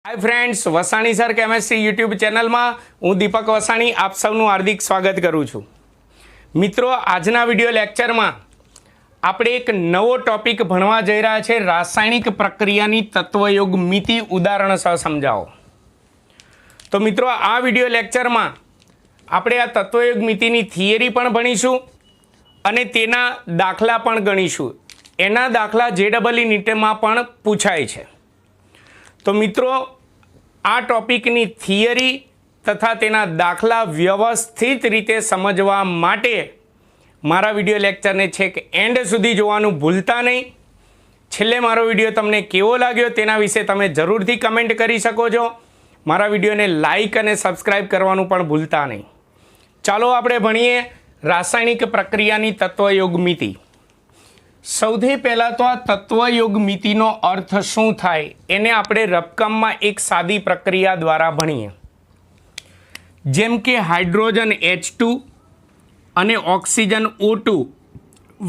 हाय friends, Vasani sir chemistry YouTube channel में हूँ दीपक वसाणी आप सबनु हार्दिक स्वागत करूँ छूँ। मित्रों, आजना विडियो लेक्चर में આપણે એક નવો ટોપિક ભણવા જઈ રહ્યા છે, રાસાયણિક પ્રક્રિયાની તત્વયોગ મિતિ ઉદાહરણ સહ સમજાવો। તો મિત્રો, આ વિડિયો લેક્ચરમાં આપણે આ તત્વયોગ મિતિની થિયરી પણ ભણીશું અને તેના દાખલા પણ ગણીશું। એના દાખલા JEE નીટમાં પણ પૂછાય છે। તો મિત્રો, આ ટોપિકની થિયરી તથા તેના દાખલા વ્યવસ્થિત રીતે સમજવા માટે મારા વિડિયો લેક્ચરને છેક એન્ડ સુધી જોવાનું ભૂલતા નહીં। છેલ્લે મારો વિડિયો તમને કેવો લાગ્યો તેના વિશે તમે જરૂરથી કમેન્ટ કરી શકો છો। મારા વિડિયોને લાઈક અને સબસ્ક્રાઇબ કરવાનું પણ ભૂલતા નહીં। ચાલો આપણે ભણીએ રાસાયણિક પ્રક્રિયાની તત્વયોગ મિતિ। સૌથી પહેલાં તો આ તત્વયોગ મિતિનો અર્થ શું થાય એને આપણે રફકામમાં એક સાદી પ્રક્રિયા દ્વારા ભણીએ। જેમ કે હાઇડ્રોજન H2 અને ઓક્સિજન O2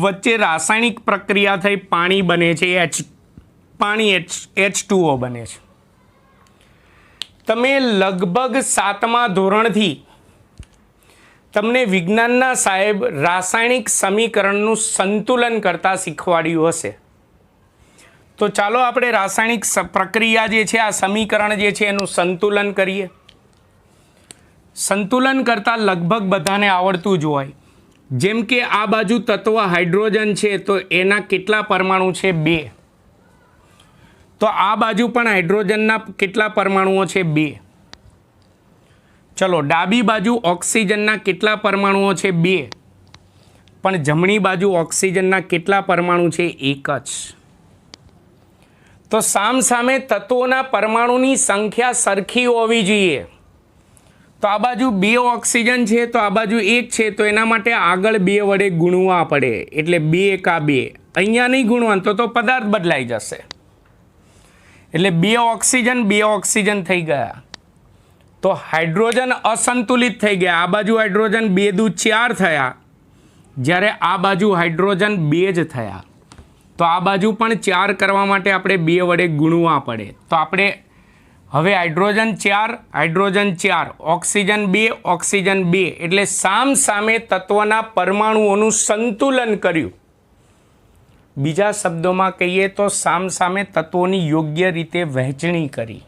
વચ્ચે રાસાયણિક પ્રક્રિયા થઈ પાણી બને છે, H2O બને છે। તમે લગભગ 7મા ધોરણથી તમને વિજ્ઞાનના સાહેબ રાસાયણિક સમીકરણનું સંતુલન કરતા શીખવાડ્યું હશે। તો ચાલો આપણે રાસાયણિક પ્રક્રિયા જે છે, આ સમીકરણ જે છે એનું સંતુલન કરીએ। સંતુલન કરતાં લગભગ બધાને આવડતું જ હોય। જેમ કે આ બાજુ તત્વ હાઇડ્રોજન છે તો એના કેટલા પરમાણુ છે? 2। તો આ બાજુ પણ હાઇડ્રોજનના કેટલા પરમાણુઓ છે? 2। ચલો, ડાબી બાજુ ઓક્સિજનના કેટલા પરમાણુઓ છે? 2। પણ જમણી બાજુ ઓક્સિજનના કેટલા પરમાણુ છે? 1 જ। તો સામસામે તત્વોના પરમાણુની સંખ્યા સરખી હોવી જોઈએ। તો આ બાજુ 2 ઓક્સિજન છે તો આ બાજુ 1 છે, તો એના માટે આગળ 2 વડે ગુણવા પડે, એટલે 2 એકા 2। અહીંયા નહીં ગુણવાનું તો પદાર્થ બદલાઈ જશે, એટલે 2 ઓક્સિજન થઈ ગયા। તો હાઇડ્રોજન અસંતુલિત થઈ ગયા। આ બાજુ હાઇડ્રોજન 2 દુ 4 થયા, જ્યારે આ બાજુ હાઇડ્રોજન 2 જ થયા। તો આ બાજુ પણ 4 કરવા માટે આપણે 2 વડે ગુણવા પડે। તો આપણે હવે હાઇડ્રોજન 4 ઓક્સિજન 2 એટલે સામસામે તત્વના પરમાણુઓનું સંતુલન કર્યું। બીજા શબ્દોમાં કહીએ તો સામસામે તત્વોની યોગ્ય રીતે વહેંચણી કરી।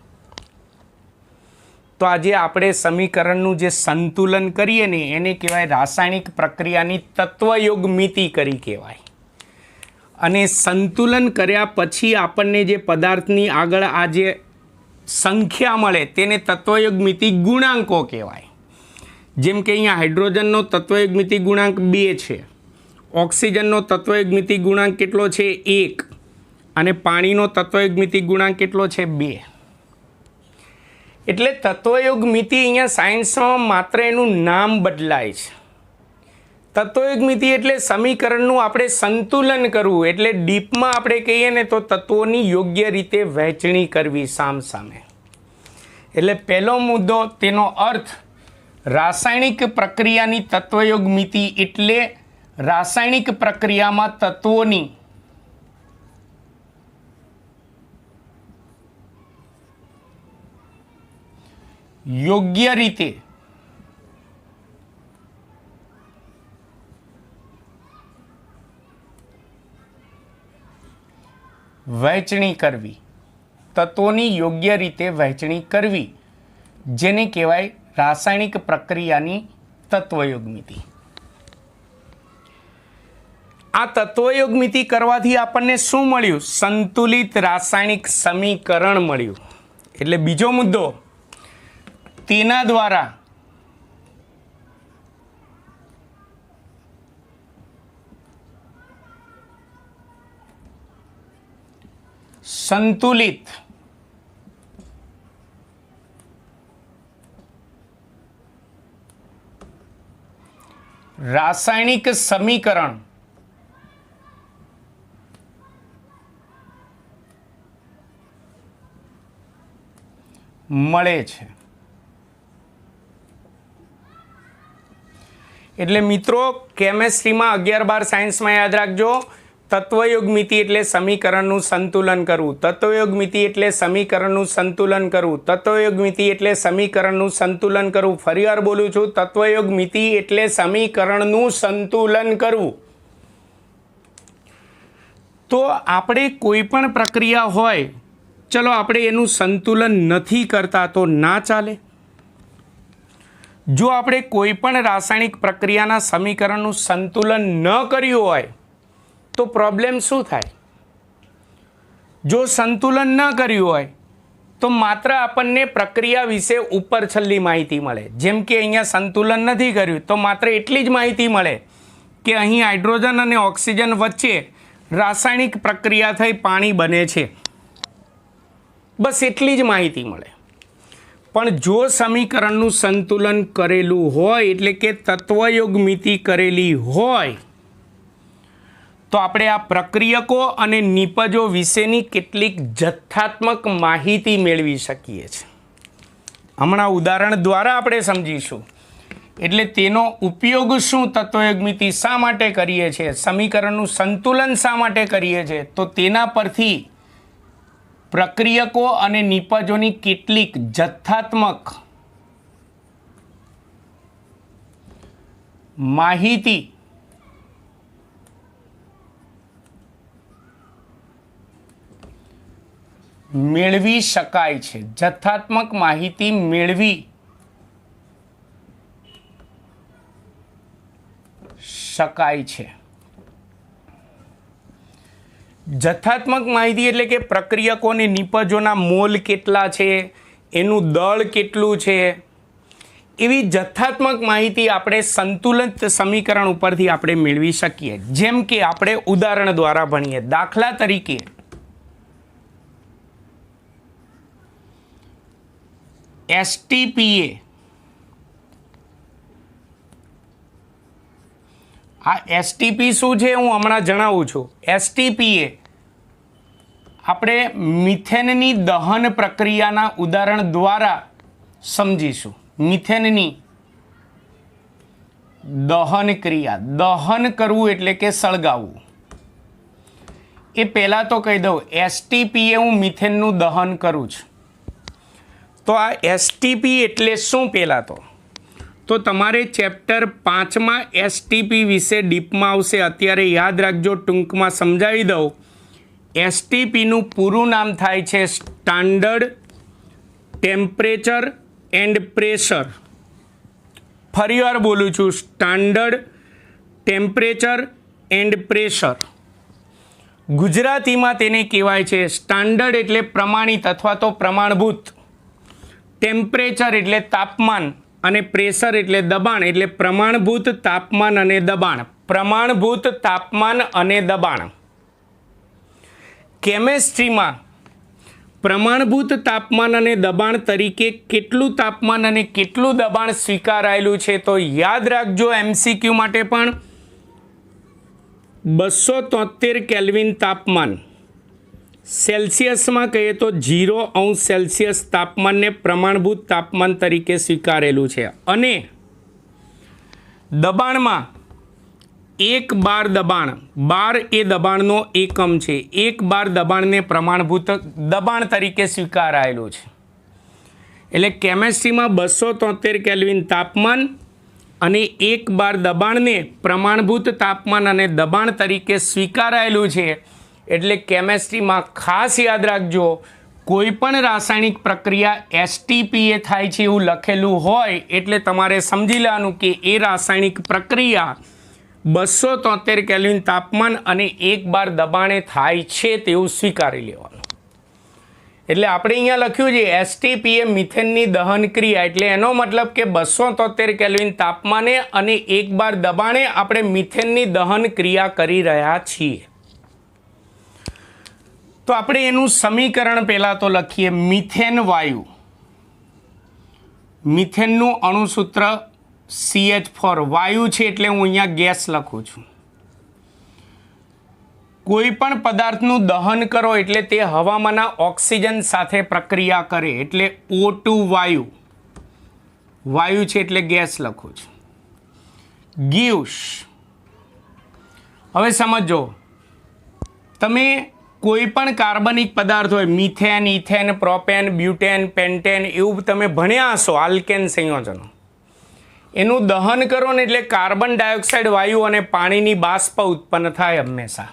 તો આજે આપણે સમીકરણનું જે સંતુલન કરીએ ને એને કહેવાય રાસાયણિક પ્રક્રિયાની તત્વયોગ મિતિ કરી કહેવાય। અને સંતુલન કર્યા પછી આપણને જે પદાર્થની આગળ આ જે સંખ્યા મળે તેને તત્વયોગ મિતિ ગુણાંકો કહેવાય। જેમ કે અહીંયા હાઇડ્રોજનનો તત્વયોગ મિતિ ગુણાંક 2 છે, ઓક્સિજનનો તત્વયોગ મિતિ ગુણાંક કેટલો છે? 1, અને પાણીનો તત્વયોગ મિતિ ગુણાંક કેટલો છે? 2। એટલે તત્વયોગ મિતિ અહીંયા સાયન્સમાં માત્ર એનું નામ બદલાય છે। તત્વયોગ મિતિ એટલે સમીકરણનું આપણે સંતુલન કરવું, એટલે ડીપમાં આપણે કહીએ ને તો તત્વોની યોગ્ય રીતે વહેંચણી કરવી સામસામે। એટલે પહેલો મુદ્દો, તેનો અર્થ રાસાયણિક પ્રક્રિયાની તત્વયોગ મિતિ એટલે રાસાયણિક પ્રક્રિયામાં તત્વોની યોગ્ય રીતે વહેંચણી કરવી। તત્વોની યોગ્ય રીતે વહેંચણી કરવી, જેને કહેવાય રાસાયણિક પ્રક્રિયાની તત્વયોગ મિતિ। આ તત્વયોગ મિતિ કરવાથી આપણને શું મળ્યું? સંતુલિત રાસાયણિક સમીકરણ મળ્યું। એટલે બીજો મુદ્દો, તેના દ્વારા સંતુલિત રાસાયણિક સમીકરણ મળે છે। એટલે મિત્રો, કેમેસ્ટ્રીમાં 11-12 સાયન્સમાં યાદ રાખજો, તત્વયોગમિતિ એટલે સમીકરણનું સંતુલન કરવું. તત્વયોગમિતિ એટલે સમીકરણનું સંતુલન કરવું. તત્વયોગમિતિ એટલે સમીકરણનું સંતુલન કરવું. ફરીવાર બોલું છું, તત્વયોગમિતિ એટલે સમીકરણનું સંતુલન કરવું. તો આપણે કોઈ પણ પ્રક્રિયા હોય, ચલો આપણે એનું સંતુલન નથી કરતા તો ના ચાલે. જો આપણે કોઈ પણ રાસાયણિક પ્રક્રિયાના સમીકરણનું સંતુલન ન કર્યું હોય તો પ્રોબ્લેમ શું થાય? જો સંતુલન ન કર્યું હોય તો માત્ર આપણને પ્રક્રિયા વિશે ઉપર છલ્લી માહિતી મળે. જેમ કે અહીંયા સંતુલન નથી કર્યું તો માત્ર એટલી જ માહિતી મળે કે અહીં હાઇડ્રોજન અને ઓક્સિજન વચ્ચે રાસાયણિક પ્રક્રિયા થઈ પાણી બને છે, બસ એટલી જ માહિતી મળે. પણ જો સમીકરણનું સંતુલન કરેલું હોય એટલે કે તત્વયોગમિતિ કરેલી હોય તો આપણે આ પ્રક્રિયકો અને નિપજો વિશેની કેટલીક જથ્થાત્મક માહિતી મેળવી શકીએ છીએ. હમણાં ઉદાહરણ દ્વારા આપણે સમજીશું. એટલે તેનો ઉપયોગ શું, તત્વયોગમિતિ શા માટે કરીએ છીએ, સમીકરણનું સંતુલન શા માટે કરીએ છીએ, તો તેના પરથી પ્રક્રિયકો અને નિપજોની કેટલીક જથ્થાત્મક માહિતી મેળવી શકાય છે. જથ્થાત્મક માહિતી મેળવી શકાય છે. જથ્થાત્મક માહિતી એટલે કે પ્રક્રિયકો અને નિપજોના મોલ કેટલા છે, એનું દળ કેટલું છે, એવી જથ્થાત્મક માહિતી આપણે સંતુલિત સમીકરણ ઉપરથી આપણે મેળવી શકીએ. જેમ કે આપણે ઉદાહરણ દ્વારા ભણીએ. દાખલા તરીકે એસટીપીએ, આ એસટીપી શું છે હું હમણાં જણાવું છું. એસટીપીએ આપણે મિથેનની દહન પ્રક્રિયાના ઉદાહરણ દ્વારા સમજીશું. મિથેનની દહન ક્રિયા, દહન કરવું એટલે કે સળગાવવું. એ પહેલાં તો કહી દઉં, એસટીપીએ હું મિથેનનું દહન કરું છું. તો આ એસટીપી એટલે શું? પહેલાં તો તમારે ચેપ્ટર 5માં એસટીપી વિશે ડીપમાં આવશે. અત્યારે યાદ રાખજો, ટૂંકમાં સમજાવી દઉં. એસટીપીનું પૂરું નામ થાય છે સ્ટાન્ડર્ડ ટેમ્પરેચર એન્ડ પ્રેશર. ફરીવાર બોલું છું, સ્ટાન્ડર્ડ ટેમ્પરેચર એન્ડ પ્રેશર. ગુજરાતીમાં તેને કહેવાય છે સ્ટાન્ડર્ડ એટલે પ્રમાણિત અથવા તો પ્રમાણભૂત, ટેમ્પરેચર એટલે તાપમાન અને પ્રેશર એટલે દબાણ. એટલે પ્રમાણભૂત તાપમાન અને દબાણ. પ્રમાણભૂત તાપમાન અને દબાણ. કેમેસ્ટ્રીમાં પ્રમાણભૂત તાપમાન અને દબાણ તરીકે કેટલું તાપમાન અને કેટલું દબાણ સ્વીકારાયેલું છે તો યાદ રાખજો, એમસીક્યુ માટે પણ 273 કેલ્વિન તાપમાન, સેલ્સિયસમાં કહીએ તો 0°C તાપમાનને પ્રમાણભૂત તાપમાન તરીકે સ્વીકારેલું છે. અને દબાણમાં 1 બાર દબાણ, બાર એ દબાણનો એકમ છે, 1 બાર દબાણને પ્રમાણભૂત દબાણ તરીકે સ્વીકારાયેલું છે. એટલે કેમેસ્ટ્રીમાં 273 કેલ્વિન તાપમાન અને 1 બાર દબાણને પ્રમાણભૂત તાપમાન અને દબાણ તરીકે સ્વીકારાયેલું છે. એટલે કેમેસ્ટ્રીમાં ખાસ યાદ રાખજો, કોઈ પણ રાસાયણિક પ્રક્રિયા એસટીપીએ થાય છે એવું લખેલું હોય એટલે તમારે સમજી લેવાનું કે એ રાસાયણિક પ્રક્રિયા 273 કેલ્વિન તાપમાન અને 1 બાર દબાણે થાય છે તેવું સ્વીકારી લેવાનું. એટલે આપણે અહીંયા લખ્યું છે એસટીપીએ મિથેનની દહન ક્રિયા, એટલે એનો મતલબ કે 273 કેલ્વિન તાપમાને અને 1 બાર દબાણે આપણે મિથેનની દહન ક્રિયા કરી રહ્યા છીએ. તો આપણે એનું સમીકરણ પહેલાં તો લખીએ. મિથેન વાયુ, મિથેનનું અણુસૂત્ર CH4, વાયુ છે એટલે હું અહીંયા ગેસ લખું છું. કોઈ પણ પદાર્થનું દહન કરો એટલે તે હવામાંના ઓક્સિજન સાથે પ્રક્રિયા કરે એટલે O2 વાયુ, વાયુ છે એટલે ગેસ લખું છું. gives, હવે સમજો તમે કોઈ પણ કાર્બનિક પદાર્થ હોય, methane, ethane, propane, butane, pentane, એવું તમે ભણ્યા હશો આલ્કેન સંયોજનો. એનું દહન કરો ને એટલે કાર્બન ડાયોક્સાઇડ વાયુ અને પાણીની બાષ્પ ઉત્પન્ન થાય હંમેશા.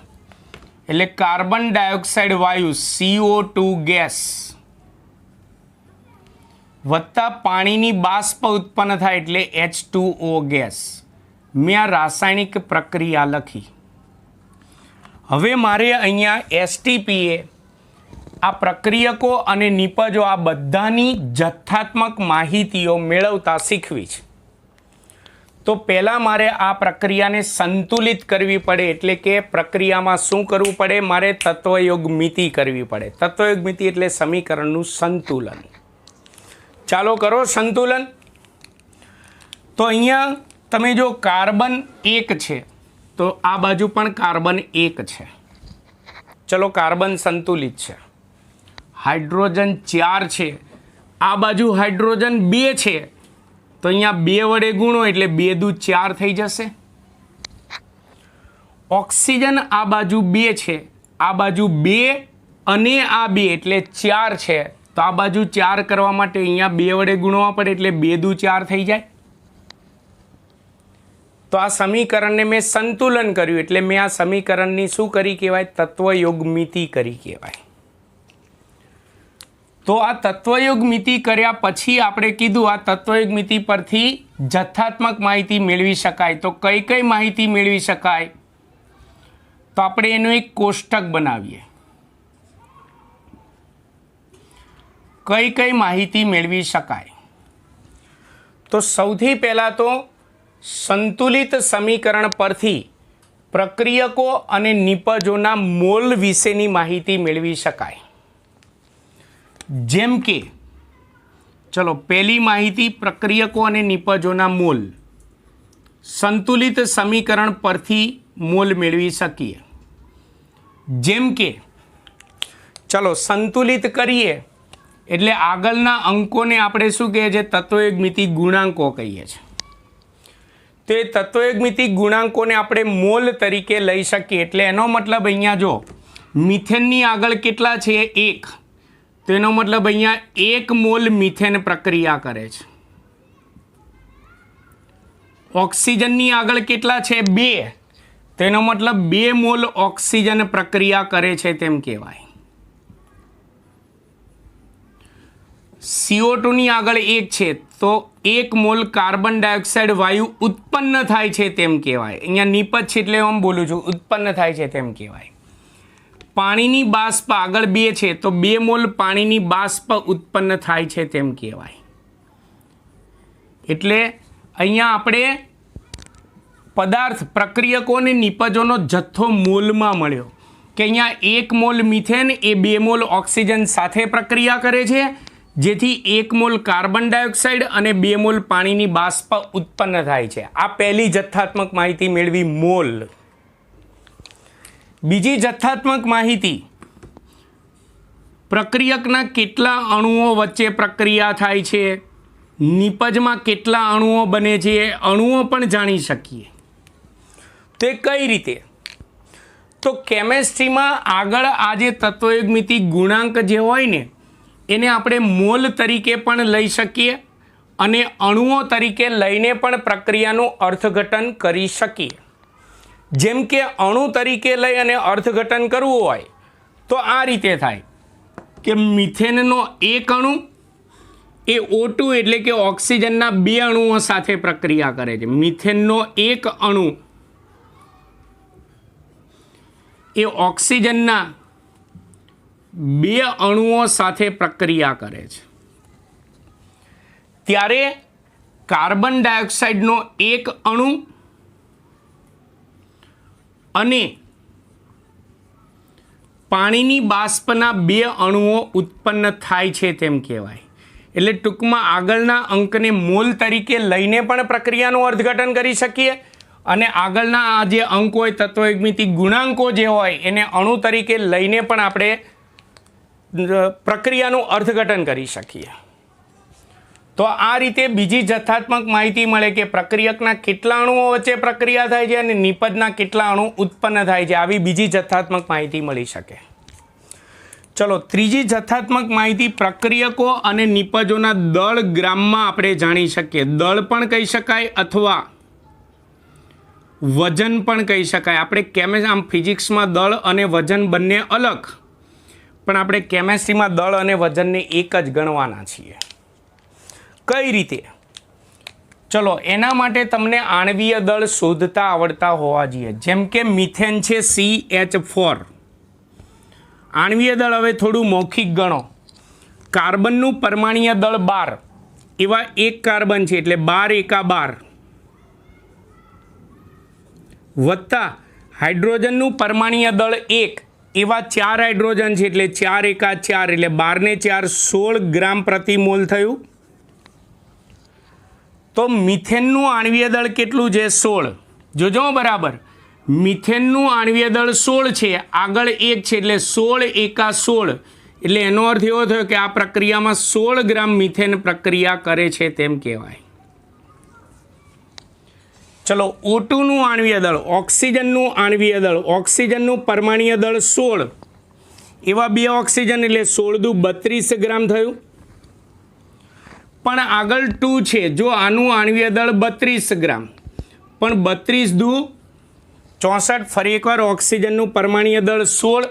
એટલે કાર્બન ડાયોક્સાઇડ વાયુ CO2 ગેસ વત્તા પાણીની બાષ્પ ઉત્પન્ન થાય એટલે H2O ગેસ. મેં આ રાસાયણિક પ્રક્રિયા લખી. હવે મારે અહીંયા STPA આ પ્રક્રિયકો અને નિપજો આ બધાની જથ્થાત્મક માહિતીઓ મેળવતા શીખવી છે. તો પહેલાં મારે આ પ્રક્રિયાને સંતુલિત કરવી પડે, એટલે કે પ્રક્રિયામાં શું કરવું પડે? મારે તત્વયોગ મિતિ કરવી પડે. તત્વયોગ મિતિ એટલે સમીકરણનું સંતુલન. ચાલો કરો સંતુલન. તો અહીંયા તમે જો કાર્બન 1 છે તો આ બાજુ પણ કાર્બન 1 છે. ચલો કાર્બન સંતુલિત છે. હાઇડ્રોજન 4 છે, આ બાજુ હાઇડ્રોજન 2 છે, તો અહીંયા 2 વડે ગુણો એટલે 2 દુ 4 થઈ જશે. ઓક્સિજન આ બાજુ 2 છે, આ બાજુ 2 અને આ 2 એટલે 4 છે, તો આ બાજુ 4 કરવા માટે અહીંયા 2 વડે ગુણવા પડે એટલે 2 દુ 4 થઈ જાય. તો આ સમીકરણને મેં સંતુલન કર્યું એટલે મેં આ સમીકરણની શું કરી કહેવાય? તત્વયોગ મિતિ કરી કહેવાય. તો આ તત્વયોગ મિતિ કર્યા પછી આપણે કીધું આ તત્વયોગ મિતિ પરથી જથ્થાત્મક માહિતી મેળવી શકાય. તો કઈ કઈ માહિતી મેળવી શકાય? તો આપણે એનું એક કોષ્ટક બનાવીએ. કઈ કઈ માહિતી મેળવી શકાય? તો સૌથી પહેલાં તો સંતુલિત સમીકરણ પરથી પ્રક્રિયકો અને નિપજોના મોલ વિશેની માહિતી મેળવી શકાય. જેમ કે ચલો પહેલી માહિતી પ્રક્રિયકો અને નિપજોના મોલ સંતુલિત સમીકરણ પરથી મોલ મેળવી શકીએ. જેમ કે ચલો સંતુલિત કરીએ એટલે આગળના અંકોને આપણે શું કહીએ છીએ? તત્વયોગ મિતિ ગુણાંકો કહીએ છીએ. તો એ તત્વયોગ મિતિ ગુણાંકોને આપણે મોલ તરીકે લઈ શકીએ. એટલે એનો મતલબ અહીંયા જો મિથેનની આગળ કેટલા છે? 1. તો એનો મતલબ અહીંયા 1 મોલ મિથેન પ્રક્રિયા કરે છે. ઓક્સિજનની આગળ કેટલા છે? 2. તો એનો મતલબ 2 મોલ ઓક્સિજન પ્રક્રિયા કરે છે તેમ કહેવાય. CO2ની આગળ 1 છે તો 1 મોલ કાર્બન ડાયોક્સાઇડ વાયુ ઉત્પન્ન થાય છે તેમ કહેવાય. અહીંયા નિપજ છે એટલે હું બોલું છું ઉત્પન્ન થાય છે તેમ કહેવાય. પાણીની બાષ્પ આગળ 2 છે તો 2 મોલ પાણીની બાષ્પ ઉત્પન્ન થાય છે તેમ કહેવાય. એટલે અહીંયા આપણે પદાર્થ પ્રક્રિયકો અને નિપજોનો જથ્થો મોલમાં મળ્યો કે અહીંયા 1 મોલ મિથેન એ 2 મોલ ઓક્સિજન સાથે પ્રક્રિયા કરે છે, જેથી 1 મોલ કાર્બન ડાયોક્સાઇડ અને 2 મોલ પાણીની બાષ્પ ઉત્પન્ન થાય છે. આ પહેલી જથ્થાત્મક માહિતી મેળવી મોલ. બીજી જથ્થાત્મક માહિતી પ્રક્રિયકના કેટલા અણુઓ વચ્ચે પ્રક્રિયા થાય છે, નિપજમાં કેટલા અણુઓ બને છે, અણુઓ પણ જાણી શકીએ. તે કઈ રીતે? તો કેમેસ્ટ્રીમાં આગળ આ જે તત્વયોગ મિતિ ગુણાંક જે હોય ને એને આપણે મોલ તરીકે પણ લઈ શકીએ અને અણુઓ તરીકે લઈને પણ પ્રક્રિયાનું અર્થઘટન કરી શકીએ. જેમ કે અણુ તરીકે લઈ અને અર્થઘટન કરવું હોય તો આ રીતે થાય કે મિથેનનો 1 અણુ એ O2 એટલે કે ઓક્સિજનના 2 અણુઓ સાથે પ્રક્રિયા કરે છે. મિથેનનો 1 અણુ એ ઓક્સિજનના 2 અણુઓ સાથે પ્રક્રિયા કરે છે. ત્યારે કાર્બન ડાયોક્સાઇડનો 1 અણુ અને પાણીની બાષ્પના 2 અણુઓ ઉત્પન્ન થાય છે તેમ કહેવાય. એટલે ટૂંકમાં આગળના અંકને મોલ તરીકે લઈને પણ પ્રક્રિયાનું અર્થઘટન કરી શકીએ અને આગળના આ જે અંક હોય તત્વયોગ મિતિ ગુણાંકો જે હોય એને અણુ તરીકે લઈને પણ આપણે પ્રક્રિયાનું અર્થઘટન કરી શકીએ. તો આ રીતે બીજી જથ્થાત્મક માહિતી મળે કે પ્રક્રિયકના કેટલા અણુઓ વચ્ચે પ્રક્રિયા થાય છે અને નિપજના કેટલા અણુ ઉત્પન્ન થાય છે. આવી બીજી જથ્થાત્મક માહિતી મળી શકે. ચલો ત્રીજી જથ્થાત્મક માહિતી પ્રક્રિયકો અને નિપજોના દળ ગ્રામમાં આપણે જાણી શકીએ. દળ પણ કહી શકાય અથવા વજન પણ કહી શકાય. આપણે આમ ફિઝિક્સમાં દળ અને વજન બંને અલગ, પણ આપણે કેમેસ્ટ્રીમાં દળ અને વજનને એક જ ગણવાના છીએ. કઈ રીતે? ચલો એના માટે તમને આણ્વીય દળ શોધતા આવડતા હોવા જોઈએ. જેમ કે મિથેન છે CH4. આણ્વીય દળ હવે થોડું મૌખિક ગણો. કાર્બનનું પરમાણ્વીય દળ 12, એવા એક કાર્બન છે એટલે 12 એકા 12, વત્તા હાઇડ્રોજનનું પરમાણ્વીય દળ 1, એવા 4 હાઇડ્રોજન છે એટલે 4 એકા 4 એટલે 12 ને 4 16 ગ્રામ પ્રતિ મોલ થયું. તો મિથેનનું આણ્વીય દળ કેટલું છે? 16. જોજો બરાબર, મિથેનનું આણ્વીય દળ 16 છે, આગળ 1 છે એટલે 16 એકા 16, એટલે એનો અર્થ એવો થયો કે આ પ્રક્રિયામાં 16 ગ્રામ મિથેન પ્રક્રિયા કરે છે તેમ કહેવાય. ચલો O2નું આણ્વીય દળ, ઓક્સિજનનું આણ્વીય દળ, ઓક્સિજનનું પરમાણ્વીય દળ 16, એવા 2 ઓક્સિજન એટલે 16 દુ 32 ગ્રામ થયું. પણ આગળ 2 છે, જો આનું આણ્વીય દળ 32 ગ્રામ, પણ 32 દુ 64, ફરી એકવાર ઓક્સિજનનું પરમાણ્વીય દળ 16,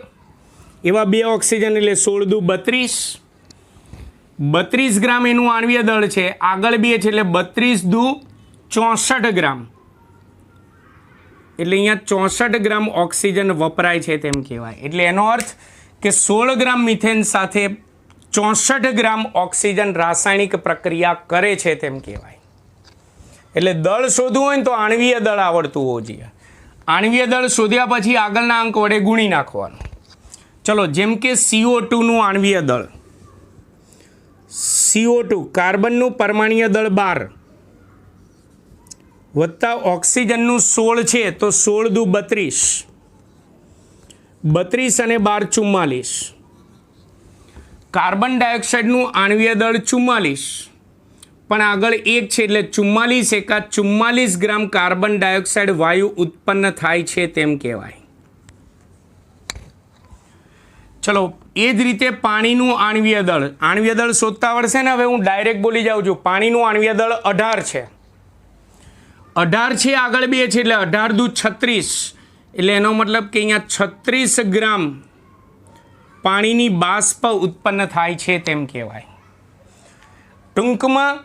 એવા 2 ઓક્સિજન એટલે 16 દુ 32, 32 ગ્રામ એનું આણ્વીય દળ છે, આગળ 2 છે એટલે 32 દુ 64 ગ્રામ, એટલે અહીંયા 64 ગ્રામ ઓક્સિજન વપરાય છે તેમ કહેવાય. એટલે એનો અર્થ કે 16 ગ્રામ મિથેન સાથે 64 ગ્રામ ઓક્સિજન રાસાયણિક પ્રક્રિયા કરે છે તેમ કહેવાય. એટલે દળ શોધવું હોય ને તો આણ્વીય દળ આવડતું હોવું જોઈએ. આણ્વીય દળ શોધ્યા પછી આગળના અંક વડે ગુણી નાખવાનું. ચલો જેમ કે CO2નું આણ્વીય દળ, CO2 કાર્બનનું પરમાણ્વીય દળ 12 વત્તા ઓક્સિજનનું 16 છે તો 16 દુ 32, 32 અને 12 44. કાર્બન ડાયોક્સાઇડનું આણ્વીય દળ 44, પણ આગળ 1 છે એટલે 44 એકા 44 ગ્રામ કાર્બન ડાયોક્સાઇડ વાયુ ઉત્પન્ન થાય છે તેમ કહેવાય. ચલો એ જ રીતે પાણીનું આણ્વીય દળ શોધતા આવડશે ને. હવે હું ડાયરેક્ટ બોલી જાઉં છું. પાણીનું આણ્વીય દળ 18 છે, 18 છે, આગળ 2 છે એટલે 18 દુ 36, એટલે એનો મતલબ કે અહીંયા 36 ગ્રામ પાણીની બાષ્પ ઉત્પન્ન થાય છે તેમ કહેવાય. ટૂંકમાં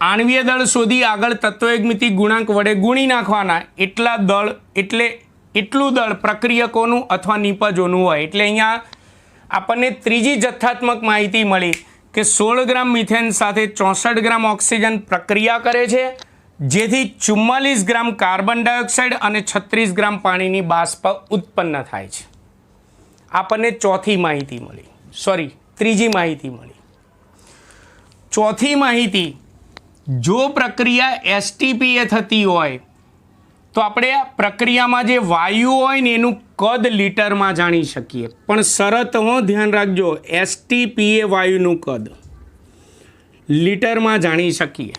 આણ્વીય દળ શોધી આગળ તત્વયુગ્મિતિ ગુણાંક વડે ગુણી નાખવાના. એટલા દળ એટલે એટલું દળ પ્રક્રિયકોનું અથવા નિપજોનું હોય. એટલે અહીંયા આપણને ત્રીજી જથ્થાત્મક માહિતી મળી કે 16 ગ્રામ મિથેન સાથે 64 ગ્રામ ઓક્સિજન પ્રક્રિયા કરે છે, જેથી 44 ગ્રામ કાર્બન ડાયોક્સાઇડ અને 36 ગ્રામ પાણીની બાષ્પ ઉત્પન્ન થાય છે. આપણને ત્રીજી માહિતી મળી. ચોથી માહિતી, જો પ્રક્રિયા STPA થતી હોય તો આપણે આ પ્રક્રિયામાં જે વાયુ હોય ને એનું કદ લીટરમાં જાણી શકીએ. પણ શરત ધ્યાન રાખજો, STPA વાયુનું કદ લીટરમાં જાણી શકીએ.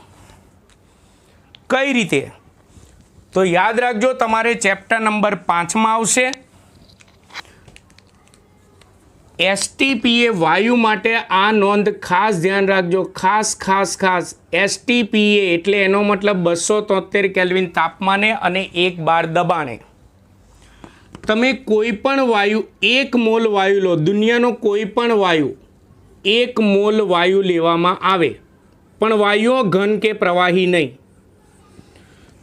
કઈ રીતે? તો યાદ રાખજો, તમારે ચેપ્ટર નંબર 5માં આવશે. STPA વાયુ માટે આ નોંધ ખાસ ધ્યાન રાખજો, ખાસ STPA એટલે એનો મતલબ 273 કેલ્વિન તાપમાને અને 1 બાર દબાણે. તમે કોઈ પણ વાયુ 1 મોલ વાયુ લો, દુનિયાનો કોઈ પણ વાયુ 1 મોલ વાયુ લેવામાં આવે, પણ વાયુઓ ઘન કે પ્રવાહી નહીં,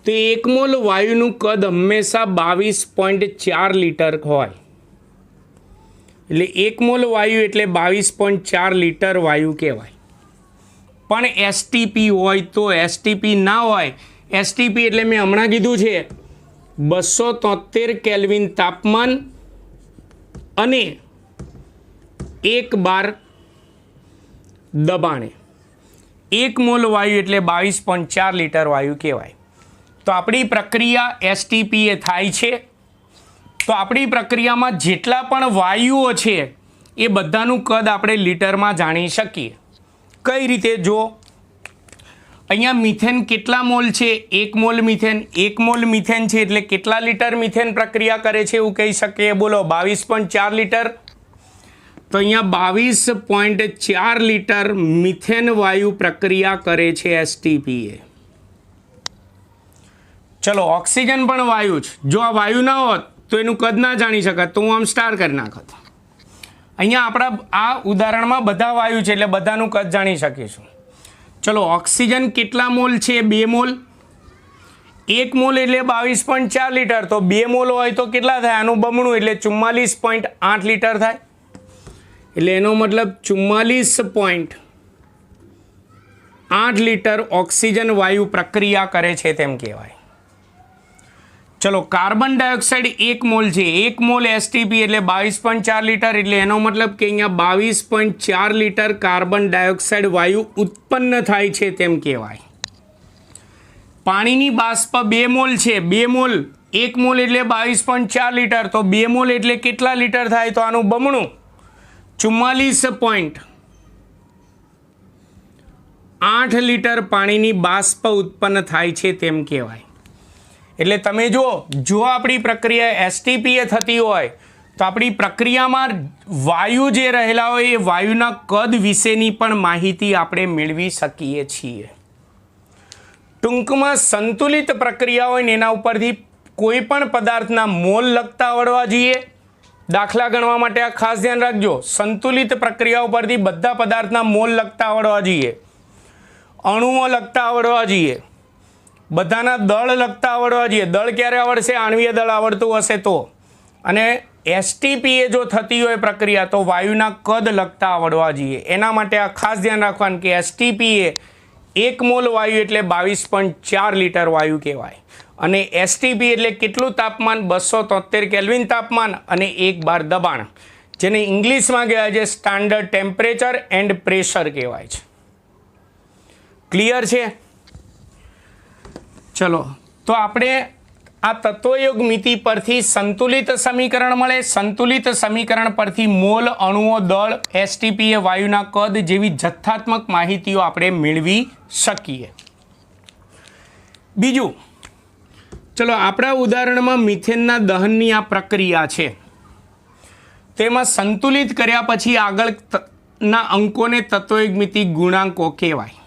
તો 1 મોલ વાયુનું કદ હંમેશા 22.4 લીટર હોય. એટલે 1 મોલ વાયુ એટલે 22.4 લીટર વાયુ કહેવાય. પણ STP હોય તો STP ના હોય. STP એટલે મેં હમણાં કીધું છે 273 કેલ્વિન તાપમાન અને 1 બાર દબાણે. 1 મોલ વાયુ એટલે 22.4 લીટર વાયુ કહેવાય. તો આપણી પ્રક્રિયા STPA થાય છે. તો આપણી પ્રક્રિયામાં જેટલા પણ વાયુઓ છે એ બધાનું કદ આપણે લીટરમાં જાણી શકીએ. કઈ રીતે? જો અહીંયા મિથેન કેટલા મોલ છે? 1 મોલ મિથેન. 1 મોલ મિથેન છે એટલે કેટલા લીટર મિથેન પ્રક્રિયા કરે છે એવું કહી શકીએ? બોલો 22.4 લીટર. તો અહીંયા 22.4 લીટર મિથેન વાયુ પ્રક્રિયા કરે છે એસટીપીએ. ચલો ઓક્સિજન પણ વાયુ જ. જો આ વાયુ ના હોત તો એનું કદ ના જાણી શકત, તો હું આમ સ્ટાર કરી નાખત. અહીંયા આપણા આ ઉદાહરણમાં બધા વાયુ છે એટલે બધાનું કદ જાણી શકીશું. ચલો ઓક્સિજન કેટલા મોલ છે? 2 મોલ. 1 મોલ એટલે 22.4 લીટર. તો 2 મોલ હોય તો કેટલા થાય? આનું બમણું એટલે 44.8 લીટર થાય. એટલે એનો મતલબ 44.8 લીટર ઓક્સિજન વાયુ પ્રક્રિયા કરે છે તેમ કહેવાય. ચલો કાર્બન ડાયોક્સાઇડ 1 મોલ છે. 1 મોલ એસટીપી એટલે 22.4 લીટર. એટલે એનો મતલબ કે અહીંયા 22.4 લીટર કાર્બન ડાયોક્સાઇડ વાયુ ઉત્પન્ન થાય છે તેમ કહેવાય. પાણીની બાષ્પ 2 મોલ છે. 2 મોલ 1 મોલ એટલે 22.4 લીટર. તો 2 મોલ એટલે કેટલા લીટર થાય? તો આનું બમણું 44.8 લીટર પાણીની બાષ્પ ઉત્પન્ન થાય છે તેમ કહેવાય. એટલે તમે જો આપણી પ્રક્રિયા એસટીપીએ થતી હોય તો આપણી પ્રક્રિયામાં વાયુ જે રહેલા હોય એ વાયુના કદ વિશેની પણ માહિતી આપણે મેળવી શકીએ છીએ. ટૂંકમાં સંતુલિત પ્રક્રિયા હોય ને એના ઉપરથી કોઈ પણ પદાર્થના મોલ લખતા આવડવા જોઈએ. દાખલા ગણવા માટે આ ખાસ ધ્યાન રાખજો. સંતુલિત પ્રક્રિયા ઉપરથી બધા પદાર્થના મોલ લખતા આવડવા જોઈએ, અણુઓ લખતા આવડવા જોઈએ, બધાના દળ લખતા આવડવા જોઈએ. દળ ક્યારે આવડશે? આણ્વીય દળ આવડતું હશે તો. અને એસટીપીએ જો થતી હોય પ્રક્રિયા તો વાયુના કદ લખતા આવડવા જોઈએ. એના માટે આ ખાસ ધ્યાન રાખવાનું કે એસટીપીએ 1 મોલ વાયુ એટલે 22.4 લીટર વાયુ કહેવાય. અને એસટીપી એટલે કેટલું તાપમાન? 273 કેલ્વિન તાપમાન અને 1 બાર દબાણ, જેને ઇંગ્લિશમાં કહેવાય છે સ્ટાન્ડર્ડ ટેમ્પરેચર એન્ડ પ્રેશર કહેવાય છે. ક્લિયર છે? ચલો તો આપણે આ તત્વયોગ મિતિ પરથી સંતુલિત સમીકરણ મળે. સંતુલિત સમીકરણ પરથી મોલ, અણુઓ, દળ, એસટીપીએ વાયુના કદ જેવી જથ્થાત્મક માહિતીઓ આપણે મેળવી શકીએ. બીજું, ચલો આપણા ઉદાહરણમાં મિથેનના દહનની આ પ્રક્રિયા છે. તેમાં સંતુલિત કર્યા પછી આગળના અંકોને તત્વયોગ મિતિ ગુણાંકો કહેવાય.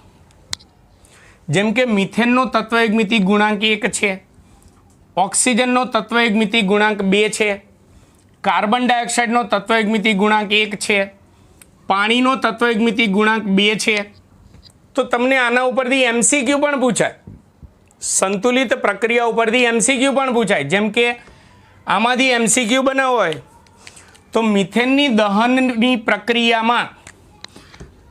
જેમ કે મિથેનનો તત્વયોગ મિતિ ગુણાંક 1 છે, ઓક્સિજનનો તત્વયોગ મિતિ ગુણાંક 2 છે, કાર્બન ડાયોક્સાઇડનો તત્વયોગ મિતિ ગુણાંક 1 છે, પાણીનો તત્વયોગ મિતિ ગુણાંક 2 છે. તો તમને આના ઉપરથી એમસીક્યુ પણ પૂછાય. સંતુલિત પ્રક્રિયા ઉપરથી એમસીક્યુ પણ પૂછાય. જેમ કે આમાંથી એમસીક્યુ બનાવવો હોય તો મિથેનની દહનની પ્રક્રિયામાં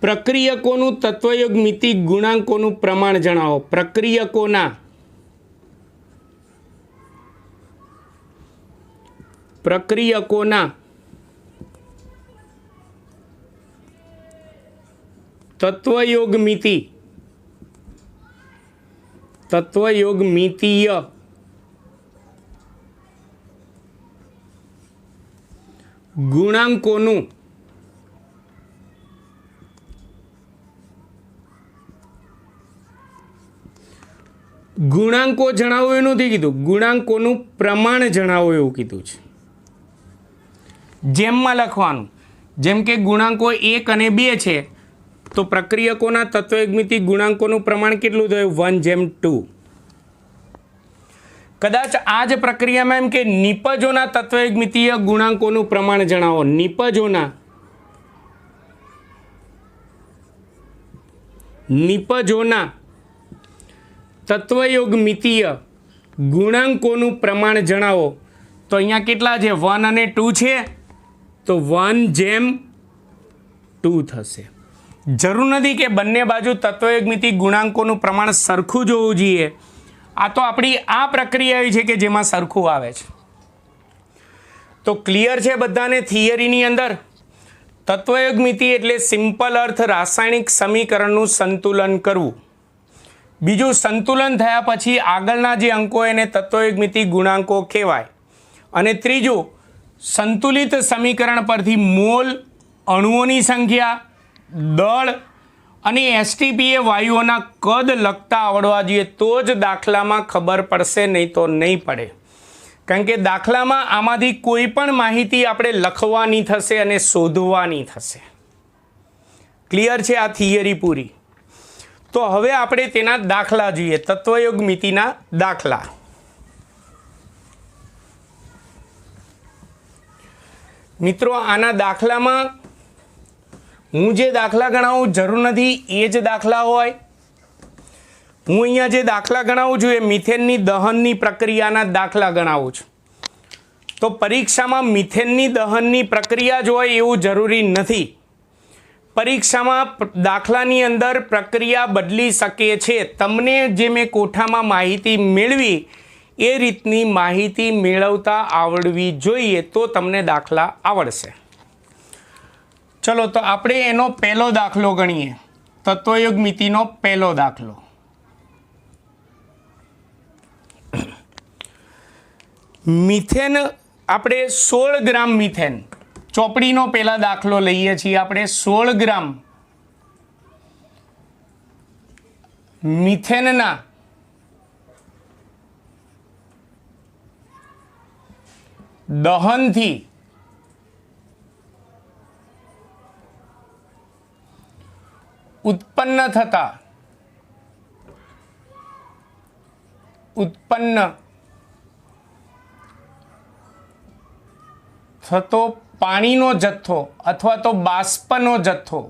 પ્રક્રિયકોનું તત્વયોગ મિતિ ગુણાંકોનું પ્રમાણ જણાવો. પ્રક્રિયકોના તત્વયોગ મિતીય ગુણાંકોનું ગુણાંકો જણાવો એવું નથી કીધું, ગુણાંકોનું પ્રમાણ જણાવો એવું કીધું છે. જેમમાં લખવાનું, જેમ કે ગુણાંકો 1 અને 2 છે તો પ્રક્રિયકોના તત્વયોગ મિતિ ગુણાંકોનું પ્રમાણ કેટલું થયું? 1:2. કદાચ આ જ પ્રક્રિયામાં એમ કે નિપજોના તત્વયોગ મિતિય ગુણાંકોનું પ્રમાણ જણાવો. નિપજોના તત્વયોગ મિતિય ગુણાંકોનું પ્રમાણ જણાવો. તો અહીંયા કેટલા છે? 1 અને 2 છે તો 1:2 થશે. જરૂર નથી કે બંને બાજુ તત્વયોગ મિતિ ગુણાંકોનું પ્રમાણ સરખું જ હોવું જોઈએ. આ તો આપણી આ પ્રક્રિયા એવી છે કે જેમાં સરખું આવે છે. તો ક્લિયર છે બધાને? થિયરીની અંદર તત્વયોગ મિતિ એટલે સિમ્પલ અર્થ રાસાયણિક સમીકરણનું સંતુલન કરવું. બીજું, સંતુલન થયા પછી આગળના જે અંકો એને તત્વયોગ મિતિ ગુણાંકો કહેવાય. અને ત્રીજું, સંતુલિત સમીકરણ પરથી મોલ, અણુઓની સંખ્યા, દળ, અને એસટીપી એ વાયુઓના કદ લખતા આવડવા જોઈએ, તો જ દાખલામાં ખબર પડશે, નહીં તો નહીં પડે. કારણ કે દાખલામાં આમાંથી કોઈ પણ માહિતી આપણે લખવાની થશે અને શોધવાની થશે. ક્લિયર છે આ થિયરી પૂરી? તો હવે આપણે તેના દાખલા જોઈએ, તત્વયોગ મિતિના દાખલા. મિત્રો, આના દાખલામાં હું જે દાખલા ગણાવું જરૂર નથી એ જ દાખલા હોય. હું અહીંયા જે દાખલા ગણાવું છું એ મિથેનની દહનની પ્રક્રિયાના દાખલા ગણાવું છું. તો પરીક્ષામાં મિથેનની દહનની પ્રક્રિયા જ હોય એવું જરૂરી નથી. પરીક્ષામાં દાખલાની અંદર પ્રક્રિયા બદલી શકે છે. તમને જે મેં કોઠામાં માહિતી મેળવી એ રીતની માહિતી મેળવતા આવડવી જોઈએ, તો તમને દાખલા આવડશે. ચલો, તો આપણે એનો પહેલો દાખલો ગણીએ. તત્વયોગ મિતિનો પહેલો દાખલો. મિથેન, આપણે 16 ગ્રામ મિથેન, ચોપડીનો પહેલા દાખલો લઈએ છીએ આપણે. 16 ગ્રામ મિથેનના દહનથી ઉત્પન્ન થતો પાણીનો જથ્થો અથવા તો બાષ્પનો જથ્થો,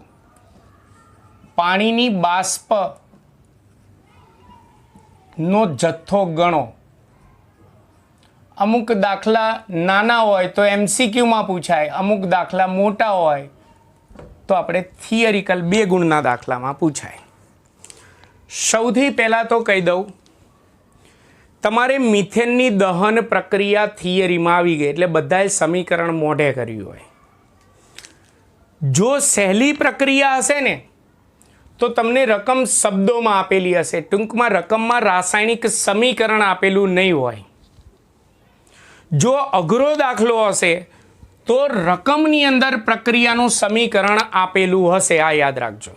પાણીની બાષ્પનો જથ્થો ગણો. અમુક દાખલા નાના હોય તો MCQમાં પૂછાય, અમુક દાખલા મોટા હોય તો આપણે થિયરિકલ 2 ગુણના દાખલામાં પૂછાય. સૌથી પહેલાં તો કહી દઉં, તમારે મિથેનની દહન પ્રક્રિયા થિયરીમાં આવી ગઈ એટલે બધાએ સમીકરણ મોઢે કર્યું હોય. જો સહેલી પ્રક્રિયા હશે ને તો તમને રકમ શબ્દોમાં આપેલી હશે, ટૂંકમાં રકમમાં રાસાયણિક સમીકરણ આપેલું નહીં હોય. જો અઘરો દાખલો હશે તો રકમની અંદર પ્રક્રિયાનું સમીકરણ આપેલું હશે, આ યાદ રાખજો.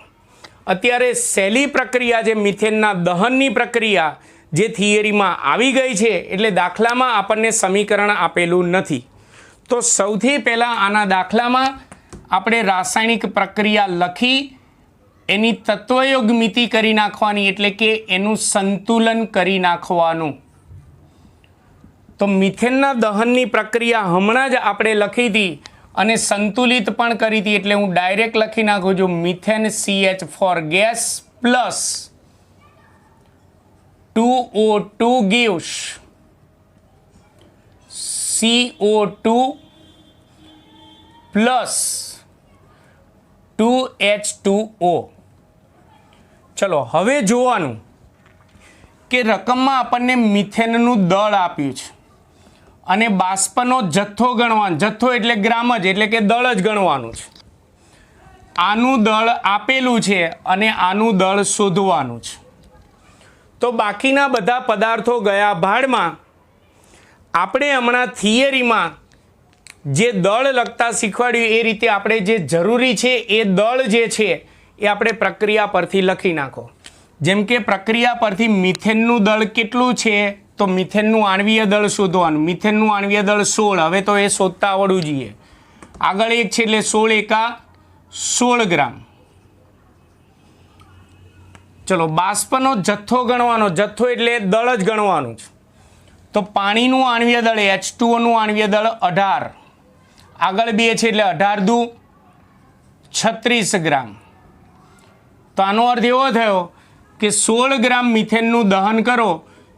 અત્યારે સહેલી પ્રક્રિયા જે મિથેનના દહનની પ્રક્રિયા જે થિયરીમાં આવી ગઈ છે એટલે દાખલામાં આપણને સમીકરણ આપેલું નથી. તો સૌથી પહેલાં આના દાખલામાં આપણે રાસાયણિક પ્રક્રિયા લખી એની તત્વયોગ મિતિ કરી નાખવાની, એટલે કે એનું સંતુલન કરી નાખવાનું. તો મિથેનના દહનની પ્રક્રિયા હમણાં જ આપણે લખી હતી અને સંતુલિત પણ કરી હતી, એટલે હું ડાયરેક્ટ લખી નાખું છું methane CH4 gas plus 2O2 gives CO2 plus 2H2O. ચલો, હવે જોવાનું કે રકમમાં આપણને મિથેનનું દળ આપ્યું છે અને બાષ્પનો જથ્થો ગણવાનો. જથ્થો એટલે ગ્રામ જ, એટલે કે દળ જ ગણવાનું છે. આનું દળ આપેલું છે અને આનું દળ શોધવાનું છે. તો બાકીના બધા પદાર્થો ગયા ભાડમાં. આપણે હમણાં થિયરીમાં જે દળ લખતા શીખવાડ્યું એ રીતે આપણે જે જરૂરી છે એ દળ જે છે એ આપણે પ્રક્રિયા પરથી લખી નાખો. જેમ કે પ્રક્રિયા પરથી મિથેનનું દળ કેટલું છે તો મિથેનનું આણ્વીય દળ શોધવાનું. મિથેનનું આણ્વીય દળ 16, હવે તો એ શોધતા આવડવું જોઈએ. આગળ એક છે એટલે 16 એકા 16 ગ્રામ. ચલો, બાષ્પનો જથ્થો ગણવાનો. જથ્થો એટલે દળ જ ગણવાનું છે. તો પાણીનું આણ્વીય દળ H2O નું આણ્વીય દળ 18. આગળ 2 છે એટલે 18 દુ 36 ગ્રામ. તો આનો અર્થ એવો થયો કે 16 ગ્રામ મિથેનનું દહન કરો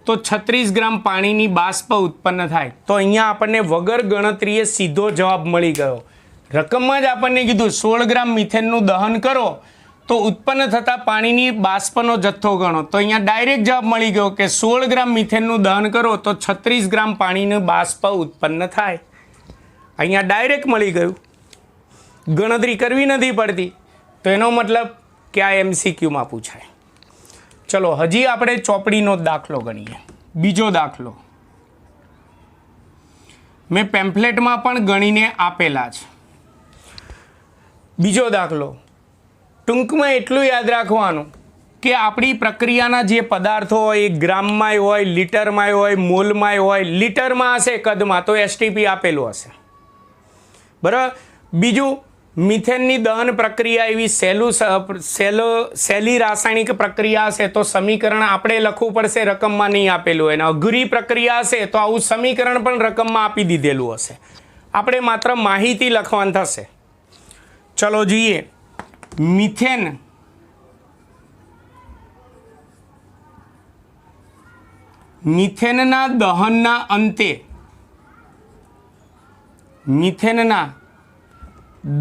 તો 36 ગ્રામ પાણીની બાષ્પ ઉત્પન્ન થાય. તો અહીંયા આપણને વગર ગણતરીએ સીધો જવાબ મળી ગયો. રકમમાં જ આપણને કીધું 16 ગ્રામ મિથેનનું દહન કરો તો ઉત્પન્ન થતા પાણીની બાષ્પનો જથ્થો ગણો. તો અહીંયા ડાયરેક્ટ જવાબ મળી ગયો કે 16 ગ્રામ મિથેનનું દહન કરો તો 36 ગ્રામ પાણીનું બાષ્પ ઉત્પન્ન થાય. અહીંયા ડાયરેક્ટ મળી ગયું, ગણતરી કરવી નથી પડતી. તો એનો મતલબ કે આ MCQમાં પૂછાય. ચલો, હજી આપણે ચોપડીનો દાખલો ગણીએ. બીજો દાખલો મેં પેમ્ફલેટમાં પણ ગણીને આપેલા છે. બીજો દાખલો, ટૂંકમાં એટલું યાદ રાખવાનું કે આપણી પ્રક્રિયાના જે પદાર્થો હોય એ ગ્રામમાં હોય, લીટરમાં હોય, મોલમાં હોય. લીટરમાં હશે કદમાં તો એસટીપી આપેલું હશે, બરાબર. બીજું, મિથેનની દહન પ્રક્રિયા એવી સહેલી રાસાયણિક પ્રક્રિયા હશે તો સમીકરણ આપણે લખવું પડશે, રકમમાં નહીં આપેલું હોય. અને અઘરી પ્રક્રિયા હશે તો આવું સમીકરણ પણ રકમમાં આપી દીધેલું હશે. આપણે માત્ર માહિતી લખવાનું થશે. ચલો જોઈએ. મિથેનના દહનના અંતે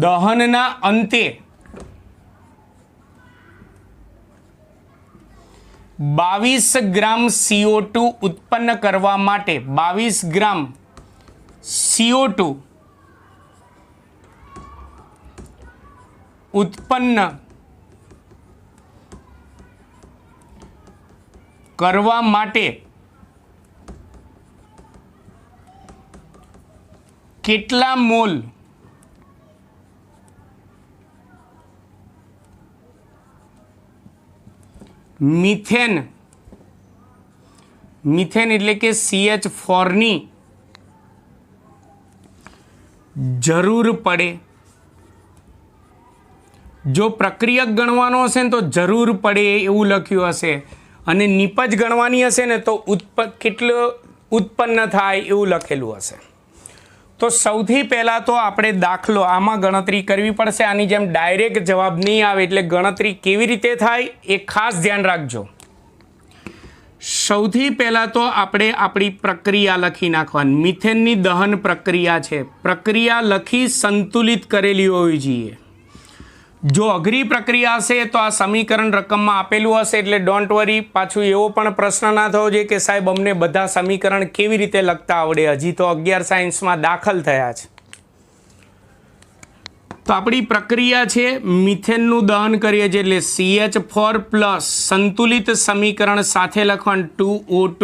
દહનના અંતે 22 ગ્રામ CO2 ઉત્પન્ન કરવા માટે 22 ગ્રામ CO2 ઉત્પન્ન કરવા માટે કેટલા મોલ મિથેન એટલે કે CH4 ની જરૂર પડે? જો પ્રક્રિયક ગણવાનો હશે ને તો જરૂર પડે એવું લખ્યું હશે, અને નિપજ ગણવાની હશે ને તો કેટલું ઉત્પન્ન થાય એવું લખેલું હશે. તો સૌથી પહેલાં તો આપણે દાખલો આમાં ગણતરી કરવી પડશે. આની જેમ ડાયરેક્ટ જવાબ નહીં આવે, એટલે ગણતરી કેવી રીતે થાય એ ખાસ ધ્યાન રાખજો. સૌથી પહેલાં તો આપણે આપણી પ્રક્રિયા લખી નાખવાની. મિથેનની દહન પ્રક્રિયા છે, પ્રક્રિયા લખી સંતુલિત કરેલી હોવી જોઈએ. જો અઘરી પ્રક્રિયા હશે તો આ સમીકરણ રકમમાં આપેલું હશે, એટલે ડોન્ટ વરી. પાછું એવો પણ પ્રશ્ન ના થવો જોઈએ કે સાહેબ અમને બધા સમીકરણ કેવી રીતે લખતા આવડે, હજી તો 11 સાયન્સમાં દાખલ થયા છે. તો આપણી પ્રક્રિયા છે મિથેનનું દહન કરીએ છીએ, એટલે CH4 પ્લસ સંતુલિત સમીકરણ સાથે લખવાનું 2O2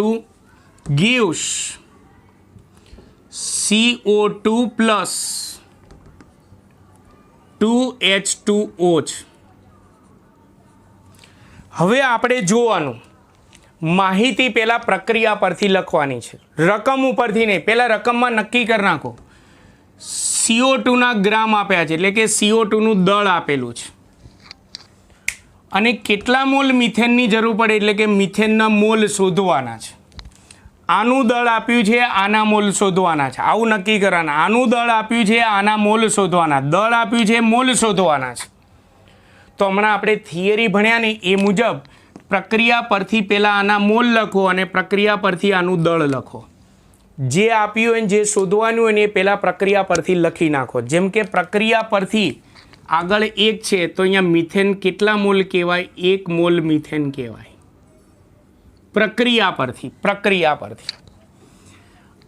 gives CO2 plus 2H2O છે. હવે આપણે જોવાનું, માહિતી પહેલાં પ્રક્રિયા પરથી લખવાની છે, રકમ ઉપરથી નહીં. પહેલાં રકમમાં નક્કી કરી નાખો. CO2ના ગ્રામ આપ્યા છે, એટલે કે CO2નું દળ આપેલું છે, અને કેટલા મોલ મિથેનની જરૂર પડે એટલે કે મિથેનના મોલ શોધવાના છે. આનું દળ આપ્યું છે, આના મોલ શોધવાના છે, આવું નક્કી કરવાના. આનું દળ આપ્યું છે, આના મોલ શોધવાના. દળ આપ્યું છે, મોલ શોધવાના છે. તો હમણાં આપણે થિયરી ભણ્યા ને એ મુજબ પ્રક્રિયા પરથી પહેલાં આના મોલ લખો અને પ્રક્રિયા પરથી આનું દળ લખો. જે આપ્યું હોય જે શોધવાનું હોય ને એ પહેલાં પ્રક્રિયા પરથી લખી નાખો. જેમ કે પ્રક્રિયા પરથી આગળ 1 છે તો અહીંયા મિથેન કેટલા મોલ કહેવાય? 1 મોલ મિથેન કહેવાય. પ્રક્રિયા પરથી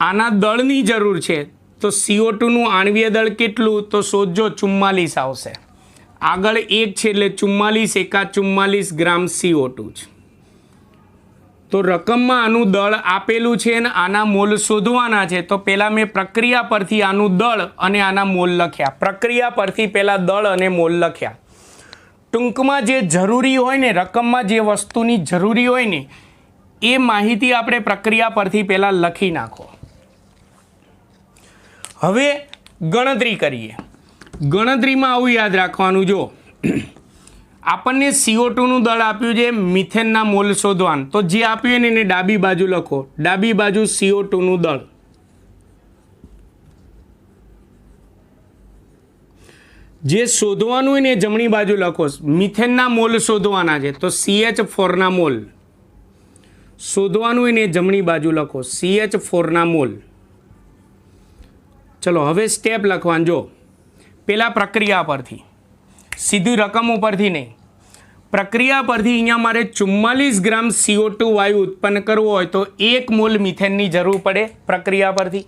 આના દળની જરૂર છે તો CO2નું આણ્વીય દળ કેટલું તો શોધજો, 44 આવશે. આગળ 1 છે એટલે 44 એકા 44 ગ્રામ CO2 છે. તો રકમમાં આનું દળ આપેલું છે અને આના મોલ શોધવાના છે. તો પહેલાં મેં પ્રક્રિયા પરથી આનું દળ અને આના મોલ લખ્યા. પ્રક્રિયા પરથી પહેલાં દળ અને મોલ લખ્યા. ટૂંકમાં જે જરૂરી હોય ને, રકમમાં જે વસ્તુની જરૂરી હોય ને એ માહિતી આપણે પ્રક્રિયા પરથી પહેલાં લખી નાખો. હવે ગણતરી કરીએ. ગણતરીમાં આવું યાદ રાખવાનું, જો આપણને CO2નું દળ આપ્યું છે, મિથેનના મોલ શોધવાનું, તો જે આપ્યું ને એને ડાબી બાજુ લખો. ડાબી બાજુ CO2નું દળ, જે શોધવાનું હોય ને એ જમણી બાજુ લખો. મિથેનના મોલ શોધવાના છે તો CH4ના મોલ શોધવાનું હોય ને જમણી બાજુ લખો. CH4ના મોલ. ચલો હવે સ્ટેપ લખવાનું. જો પહેલાં પ્રક્રિયા પરથી, સીધી રકમ ઉપરથી નહીં, પ્રક્રિયા પરથી અહીંયા મારે 44 ગ્રામ CO2 વાયુ ઉત્પન્ન કરવો હોય તો 1 મોલ મિથેનની જરૂર પડે પ્રક્રિયા પરથી.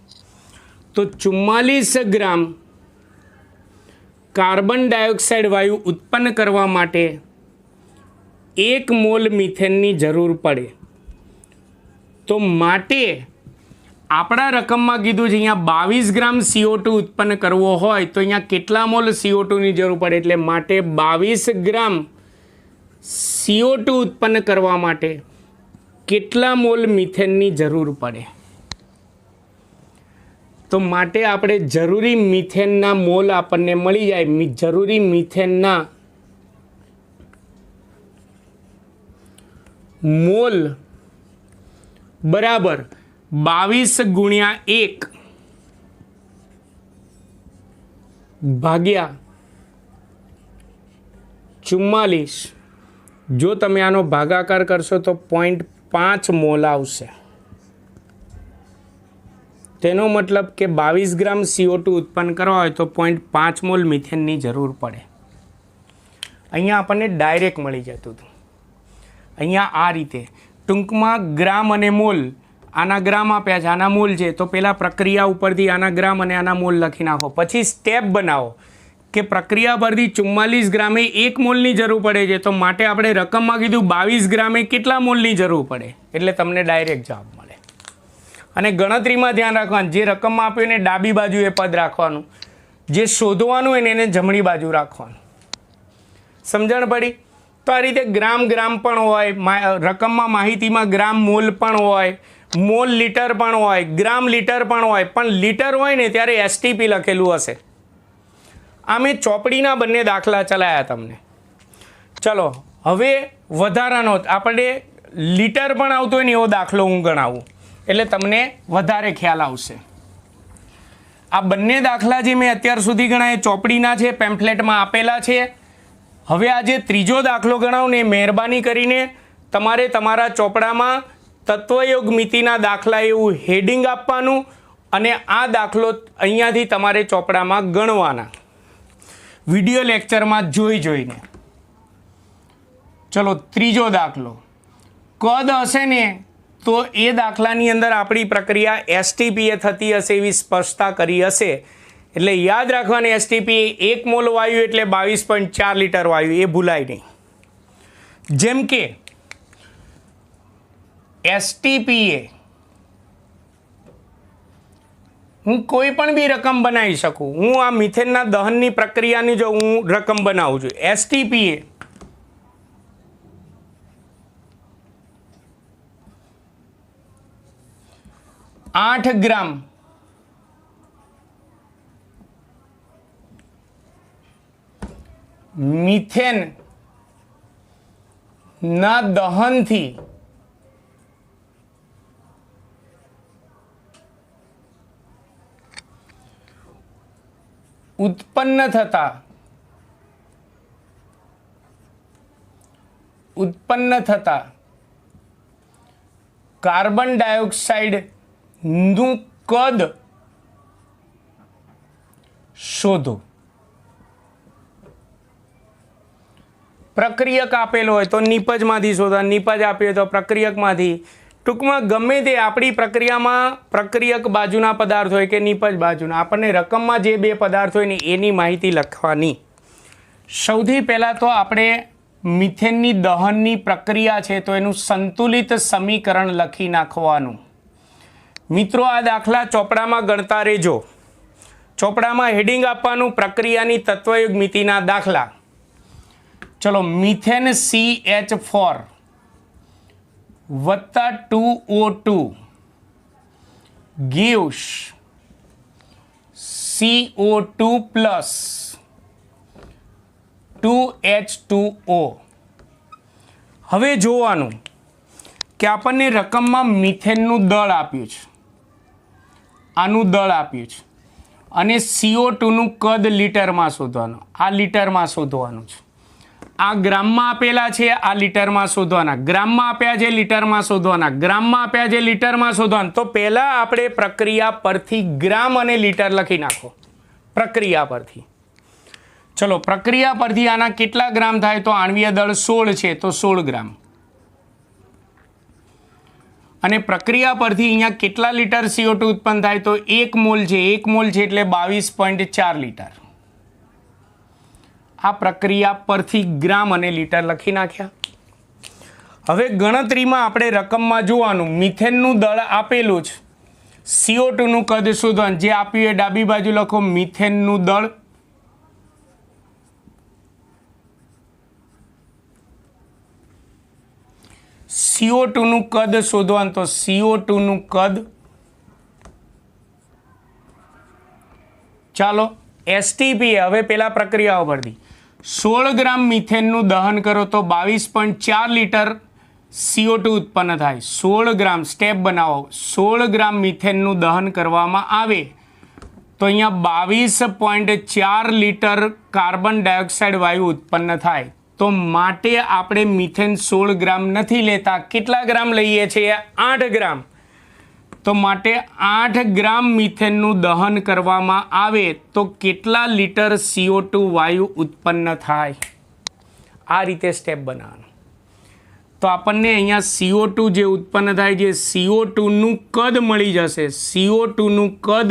તો 44 ગ્રામ કાર્બન ડાયોક્સાઇડ વાયુ ઉત્પન્ન કરવા માટે 1 મોલ મિથેનની જરૂર પડે. તો માટે આપણા રકમમાં કીધું છે અહીંયા 22 ગ્રામ CO2 ઉત્પન્ન કરવો હોય તો અહીંયા કેટલા મોલ CO2 ની જરૂર પડે, એટલે માટે 22 ગ્રામ CO2 ઉત્પન્ન કરવા માટે કેટલા મોલ મિથેનની જરૂર પડે? તો માટે આપણે જરૂરી મિથેનના મોલ આપણને મળી જાય. જરૂરી મિથેનના મોલ બરાબર 22 ગુણ્યા 1 ભાગ્યા 44. જો તમે આનો ભાગાકાર કરશો તો 0.5 મોલ આવશે. તેનો મતલબ કે 22 ગ્રામ CO2 ઉત્પન્ન કરવા હોય તો 0.5 મોલ મિથેનની જરૂર પડે. અહીંયા આપણને ડાયરેક્ટ મળી જતું હતું. અહીંયા આ રીતે ટૂંકમાં ગ્રામ અને મોલ, આના ગ્રામ આપ્યા છે, આના મોલ છે, તો પહેલાં પ્રક્રિયા ઉપરથી આના ગ્રામ અને આના મોલ લખી નાખો. પછી સ્ટેપ બનાવો કે પ્રક્રિયા પરથી 44 ગ્રામે 1 મોલની જરૂર પડે છે, તો માટે આપણે રકમમાં કીધું 22 ગ્રામે કેટલા મોલની જરૂર પડે, એટલે તમને ડાયરેક્ટ જવાબ મળે. અને ગણતરીમાં ધ્યાન રાખવાનું, જે રકમમાં આપ્યું એને ડાબી બાજુએ પદ રાખવાનું, જે શોધવાનું હોય ને એને જમણી બાજુ રાખવાનું. સમજણ પડી? તો આ રીતે ગ્રામ પણ હોય, રકમમાં માહિતીમાં ગ્રામ મોલ પણ હોય, મોલ લીટર પણ હોય, ગ્રામ લીટર પણ હોય. પણ લીટર હોય ને ત્યારે STP લખેલું હશે. આ મેં ચોપડીના બંને દાખલા ચલાયા તમને. ચલો હવે વધારાનો આપણે લીટર પણ આવતો હોય ને એવો દાખલો હું ગણાવું, એટલે તમને વધારે ખ્યાલ આવશે. આ બંને દાખલા જે મેં અત્યાર સુધી ગણાય ચોપડીના છે, પેમ્ફલેટમાં આપેલા છે. હવે આ જે ત્રીજો દાખલો ગણાવું ને, મહેરબાની કરીને તમારે તમારા ચોપડામાં તત્વયોગ મિતિના દાખલા એવું હેડિંગ આપવાનું અને આ દાખલો અહીંયાથી તમારે ચોપડામાં ગણવાના, વિડીયો લેક્ચરમાં જોઈને. ચલો ત્રીજો દાખલો, કદ હશે ને તો એ દાખલાની અંદર આપણી પ્રક્રિયા STP એ થતી હશે એવી સ્પષ્ટતા કરી હશે. એટલે યાદ રાખવાની, STP 1 મોલ વાયુ એટલે 22.4 લીટર વાયુ, એ ભૂલાય નહીં. જેમ કે STP એ હું કોઈ પણ બી રકમ બનાવી શકું. હું આ મિથેનના દહનની પ્રક્રિયાની જો હું રકમ બનાવું છું, STP એ આઠ ગ્રામ મિથેન ના દહનથી ઉત્પન્ન થતા કાર્બન ડાયોક્સાઇડ નું કદ શોધો. પ્રક્રિયક આપેલો હોય તો નિપજમાંથી શોધો, નિપજ આપ્યો તો પ્રક્રિયકમાંથી. ટૂંકમાં ગમે તે આપણી પ્રક્રિયામાં પ્રક્રિયક બાજુના પદાર્થ હોય કે નિપજ બાજુના, આપણને રકમમાં જે બે પદાર્થ હોય ને એની માહિતી લખવાની. સૌથી પહેલાં તો આપણે મિથેનની દહનની પ્રક્રિયા છે તો એનું સંતુલિત સમીકરણ લખી નાખવાનું. મિત્રો આ દાખલા ચોપડામાં ગણતા રહેજો. ચોપડામાં હેડિંગ આપવાનું પ્રક્રિયાની તત્વયુગ મિતિના દાખલા. ચલો, મિથેન CH4 વત્તા 2O2 gives CO2 plus 2H2O. હવે જોવાનું કે આપણને રકમમાં મિથેનનું દળ આપ્યું છે, આનું દળ આપ્યું છે, અને CO2 નું કદ લીટરમાં શોધવાનું. આ લીટરમાં શોધવાનું છે. આ ગ્રામમાં આપેલા છે, આ લીટરમાં શોધવાના. ગ્રામમાં આપ્યા છે, લીટરમાં શોધવાના. ગ્રામમાં આપ્યા છે, લીટરમાં શોધવાના. તો પહેલાં આપણે પ્રક્રિયા પરથી ગ્રામ અને લીટર લખી નાખો. પ્રક્રિયા પરથી. ચલો, પ્રક્રિયા પરથી આના કેટલા ગ્રામ થાય? તો આણ્વીય દળ 16 છે તો 16 ગ્રામ. અને પ્રક્રિયા પરથી અહીંયા કેટલા લીટર CO2 ઉત્પન્ન થાય? તો 1 મોલ છે. 1 મોલ છે એટલે 22.4 લીટર. આ પ્રક્રિયા પરથી ગ્રામ અને લીટર લખી નાખ્યા. હવે ગણતરીમાં આપણે રકમમાં જોવાનું, મિથેનનું દળ આપેલું છે CO2 નું કદ શોધવાનું, જે આપ્યું એ ડાબી બાજુ લખો, મિથેનનું દળ. CO2 નું કદ શોધવાનું, તો CO2 નું કદ. ચાલો STP, હવે પેલા પ્રક્રિયાઓ પરથી 16 ગ્રામ મિથેનનું દહન કરો તો 22.4 લીટર CO2 ઉત્પન્ન થાય. 16 ગ્રામ, સ્ટેપ બનાવો. 16 ગ્રામ મિથેનનું દહન કરવામાં આવે તો અહીંયા 22.4 લીટર કાર્બન ડાયોક્સાઇડ વાયુ ઉત્પન્ન થાય. તો માટે આપણે મિથેન 16 ગ્રામ નથી લેતા. કેટલા ગ્રામ લઈએ છીએ? 8 ગ્રામ. તો માટે 8 ગ્રામ મિથેનનું દહન કરવામાં આવે તો કેટલા લીટર CO2 વાયુ ઉત્પન્ન થાય? આ રીતે સ્ટેપ બનાવવાનું. તો આપણને અહીંયા CO2 જે ઉત્પન્ન થાય છે, CO2 નું કદ મળી જશે. CO2 નું કદ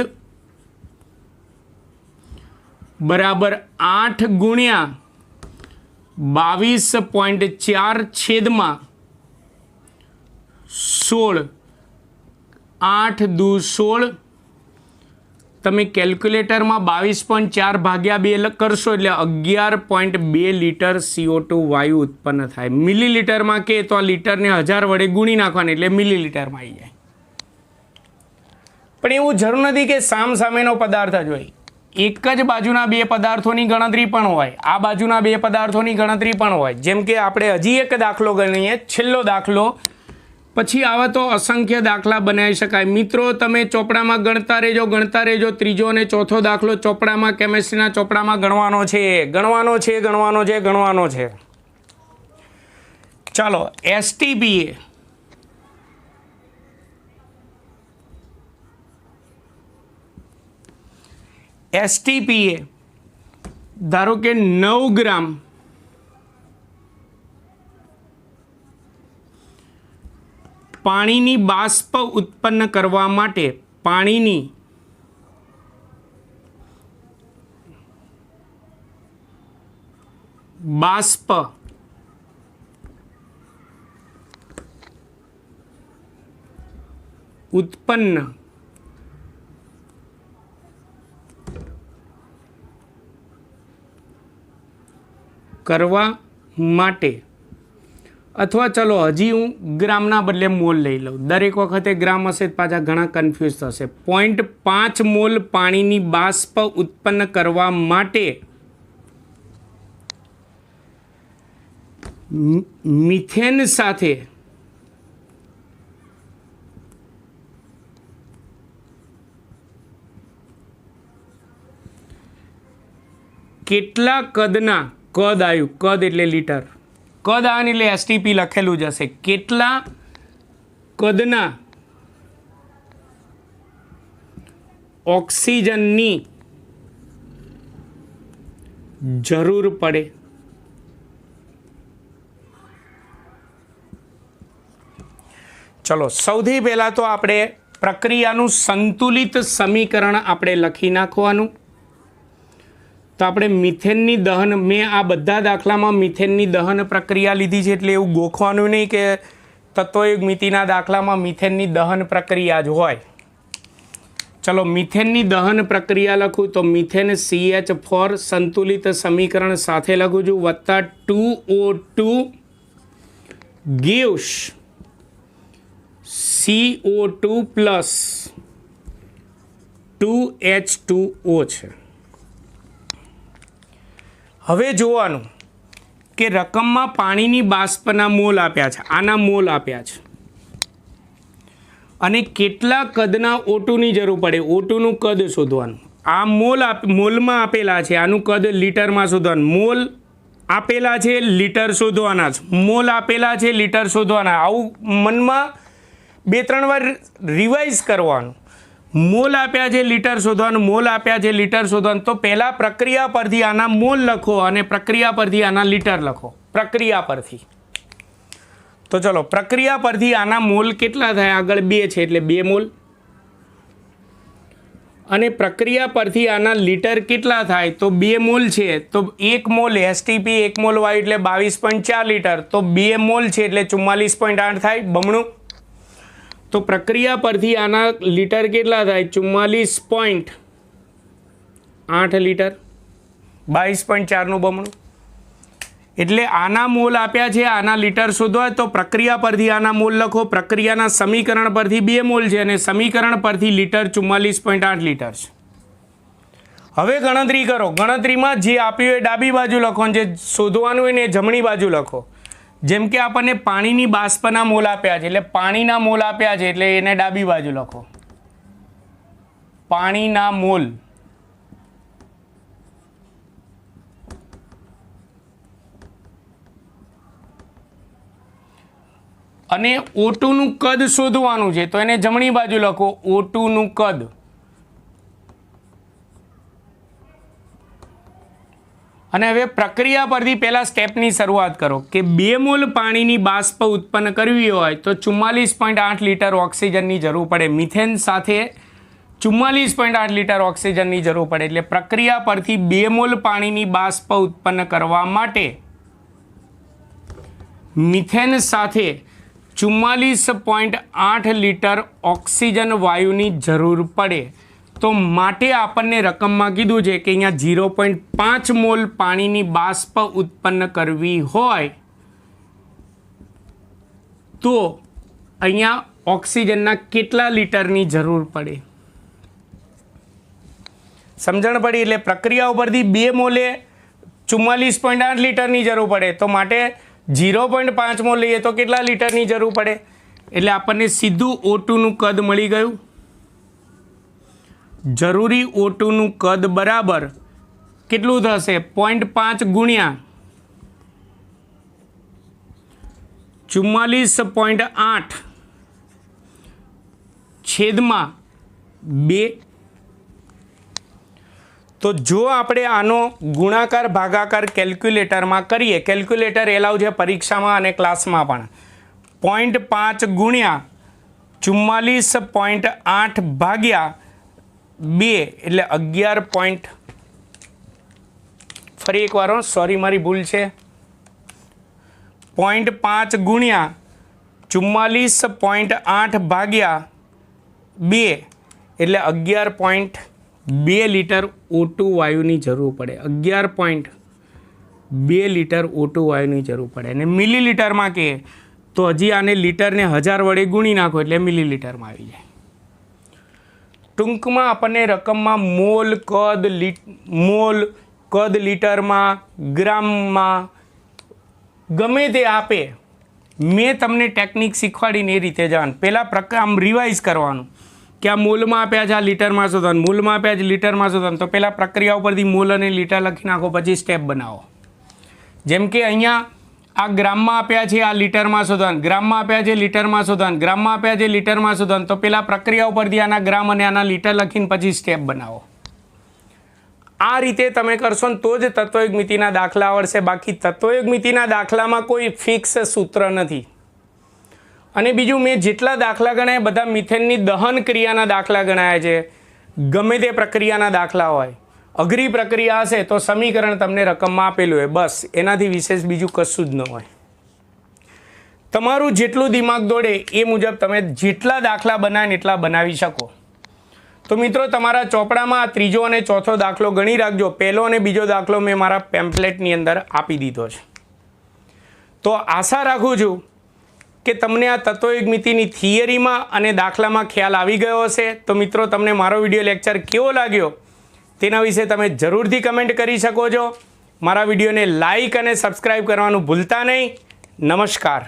બરાબર 8 ગુણ્યા 22.4 છેદમાં 16. 8 દુ 16. તમે કેલ્ક્યુલેટરમાં 22.4 ભાગ્યા 2 કરશો એટલે 11.2 લીટર CO2 વાયુ ઉત્પન્ન થાય. મિલીલીટરમાં કે તો આ લીટરને 1000 વડે ગુણી નાખવાનું એટલે મિલીલીટરમાં આવી જાય. પણ એવું જરૂર નથી કે સામસામેનો પદાર્થ જ હોય. એક જ બાજુના બે પદાર્થોની ગણતરી પણ હોય, આ બાજુના બે પદાર્થોની ગણતરી પણ હોય. જેમ કે આપણે હજી એક દાખલો ગણીએ, છેલ્લો દાખલો, પછી આવા તો અસંખ્ય દાખલા બનાવી શકાય. મિત્રો તમે ચોપડામાં ગણતા રહેજો. ત્રીજો અને ચોથો દાખલો ચોપડામાં, કેમેસ્ટ્રીના ચોપડામાં ગણવાનો છે. ચાલો STPA. ધારો કે 9 ગ્રામ પાણીની બાષ્પ ઉત્પન્ન કરવા માટે પાણીની બાષ્પ ઉત્પન્ન કરવા માટે, અથવા ચલો હજી હું ગ્રામના બદલે મોલ લઈ લઉં. દરેક વખતે ગ્રામ હશે પાછા ઘણા કન્ફ્યુઝ થશે. 0.5 મોલ પાણીની બાષ્પ ઉત્પન્ન કરવા માટે મિથેન સાથે કેટલા કદના, કદ આવ્યું, કદ એટલે લીટર, કદ આને એટલે STP લખેલું જ હશે, કેટલા કદના ઓક્સિજનની જરૂર પડે. ચલો સૌથી પહેલાં તો આપણે પ્રક્રિયાનું સંતુલિત સમીકરણ આપણે લખી નાખવાનું. તો આપણે મિથેનની દહન, મેં આ બધા દાખલામાં મિથેનની દહન પ્રક્રિયા લીધી છે એટલે એવું ગોખવાનું નહીં કે તત્વયુગ્મિતિના દાખલામાં મિથેનની દહન પ્રક્રિયા જ હોય. ચલો મિથેનની દહન પ્રક્રિયા લખું તો મિથેન CH4 સંતુલિત સમીકરણ સાથે લખું છું, વત્તા 2O2 gives CO2 plus 2H2O છે. હવે જોવાનું કે રકમમાં પાણીની બાષ્પના મોલ આપ્યા છે, આના મોલ આપ્યા છે, અને કેટલા કદના O2ની જરૂર પડે, O2નું કદ શોધવાનું. આ મોલમાં આપેલા છે, આનું કદ લીટરમાં શોધવાનું. મોલ આપેલા છે, લીટર શોધવાના છે. મોલ આપેલા છે, લીટર શોધવાના. આવું મનમાં 2-3 વાર રિવાઇઝ કરવાનું. મોલ આપ્યા છે, લીટર શોધવાનું, મોલ આપ્યા છે, લીટર શોધવાનું. તો પહેલાં પ્રક્રિયા પરથી આના મોલ લખો અને પ્રક્રિયા પરથી આના લીટર લખો. પ્રક્રિયા પરથી તો ચલો પ્રક્રિયા પરથી આના મોલ કેટલા થાય, આગળ 2 છે એટલે 2 મોલ, અને પ્રક્રિયા પરથી આના લીટર કેટલા થાય તો 2 મોલ છે, તો 1 મોલ STP 1 મોલ વાયુ એટલે 22.4 લીટર, તો 2 મોલ છે એટલે 44.8 થાય, બમણું. તો પ્રક્રિયા પરથી આના લીટર કેટલા થાય? 44.8 લીટર, 22.4નું બમણું. એટલે આના મોલ આપ્યા છે, આના લીટર શોધવા તો પ્રક્રિયા પરથી આના મોલ લખો. પ્રક્રિયાના સમીકરણ પરથી 2 મોલ છે અને સમીકરણ પરથી લીટર 44.8 લીટર છે. હવે ગણતરી કરો. ગણતરીમાં જે આપ્યું એ ડાબી બાજુ લખો અને જે શોધવાનું હોય ને એ જમણી બાજુ લખો. જેમ કે આપણને પાણીની બાષ્પના મોલ આપ્યા છે, એટલે પાણીના મોલ આપ્યા છે એટલે એને ડાબી બાજુ લખો. પાણીના મોલ. અને O2 નું કદ શોધવાનું છે તો એને જમણી બાજુ લખો. O2 નું કદ. અને હવે પ્રક્રિયા પરથી પહેલા સ્ટેપની શરૂઆત કરો કે 2 મોલ પાણીની બાષ્પ ઉત્પન્ન કરવી હોય તો 44.8 લીટર ઓક્સિજનની જરૂર પડે. મિથેન સાથે 44.8 લીટર ઓક્સિજનની જરૂર પડે. એટલે પ્રક્રિયા પરથી 2 મોલ પાણીની બાષ્પ ઉત્પન્ન કરવા માટે મિથેન સાથે 44.8 લીટર ઓક્સિજન વાયુની જરૂર પડે. તો માટે આપણને રકમમાં કીધું છે કે અહીંયા 0.5 મોલ પાણીની બાષ્પ ઉત્પન્ન કરવી હોય તો અહીંયા ઓક્સિજનના કેટલા લીટરની જરૂર પડે? સમજણ પડી? એટલે પ્રક્રિયા ઉપરથી 2 મોલે 44.8 લીટરની જરૂર પડે તો માટે 0.5 મોલ લઈએ તો કેટલા લીટરની જરૂર પડે? એટલે આપણને સીધું O2 નું કદ મળી ગયું. જરૂરી O2 નું કદ બરાબર કેટલું થશે? 0.5 ગુણ્યા 44.8 છેદમાં 2. તો જો આપણે આનો ગુણાકાર ભાગાકાર કેલ્ક્યુલેટરમાં કરીએ, કેલ્ક્યુલેટર એલાઉ છે પરીક્ષામાં અને ક્લાસમાં પણ, 0.5 ગુણ્યા 44.8 ભાગ્યા 2 એટલે 11. ફરી એકવાર, સોરી મારી ભૂલ છે. 0.5 ગુણ્યા 44.8 ભાગ્યા 2 એટલે 11.2 લીટર O2 વાયુની જરૂર પડે. 11.2 લીટર O2 વાયુની જરૂર પડે. અને મિલીલીટરમાં કે તો હજી આને લીટરને 1000 વડે ગુણી નાખો એટલે મિલીલીટરમાં આવી જાય. ટૂંકમાં આપણને રકમમાં મોલ કદ લીટરમાં, ગ્રામમાં ગમે તે આપે. મેં તમને ટેકનિક શીખવાડીને એ રીતે જવાનું. પહેલાં આમ રિવાઇઝ કરવાનું કે આ મોલમાં આપ્યા છે, આ લીટરમાં શોધવાનું, મોલમાં આપ્યા છે લીટરમાં શોધવાનું. તો પહેલાં પ્રક્રિયા ઉપરથી મોલ અને લીટર લખી નાખો, પછી સ્ટેપ બનાવો. જેમ કે અહીંયા આ ગ્રામમાં આપ્યા છે, આ લીટરમાં શોધવાનું, ગ્રામમાં આપ્યા છે લીટરમાં શોધવાનું, ગ્રામમાં આપ્યા છે લીટરમાં શોધવાનું. તો પહેલાં પ્રક્રિયા ઉપરથી આના ગ્રામ અને આના લીટર લખીને પછી સ્ટેપ બનાવો. આ રીતે તમે કરશો ને તો જ તત્વયુગ મિતિના દાખલા આવડશે. બાકી તત્વયુગ મિતિના દાખલામાં કોઈ ફિક્સ સૂત્ર નથી. અને બીજું, મેં જેટલા દાખલા ગણાય બધા મિથેનની દહન ક્રિયાના દાખલા ગણાયા છે. ગમે તે પ્રક્રિયાના દાખલા હોય, અઘરી પ્રક્રિયા હશે તો સમીકરણ તમને રકમમાં આપેલું હોય, બસ એનાથી વિશેષ બીજું કશું જ ન હોય. તમારું જેટલું દિમાગ દોડે એ મુજબ તમે જેટલા દાખલા બનાવીને એટલા બનાવી શકો. તો મિત્રો, તમારા ચોપડામાં આ ત્રીજો અને ચોથો દાખલો ગણી રાખજો. પહેલો અને બીજો દાખલો મેં મારા પેમ્પલેટની અંદર આપી દીધો છે. તો આશા રાખું છું કે તમને આ તત્વયુગ મિતિની થિયરીમાં અને દાખલામાં ખ્યાલ આવી ગયો હશે. તો મિત્રો, તમને મારો વિડીયો લેક્ચર કેવો લાગ્યો તેના વિશે તમે જરૂરથી કમેન્ટ કરી શકો છો. મારા વિડીયોને લાઈક અને સબસ્ક્રાઈબ કરવાનું ભૂલતા નહીં. નમસ્કાર.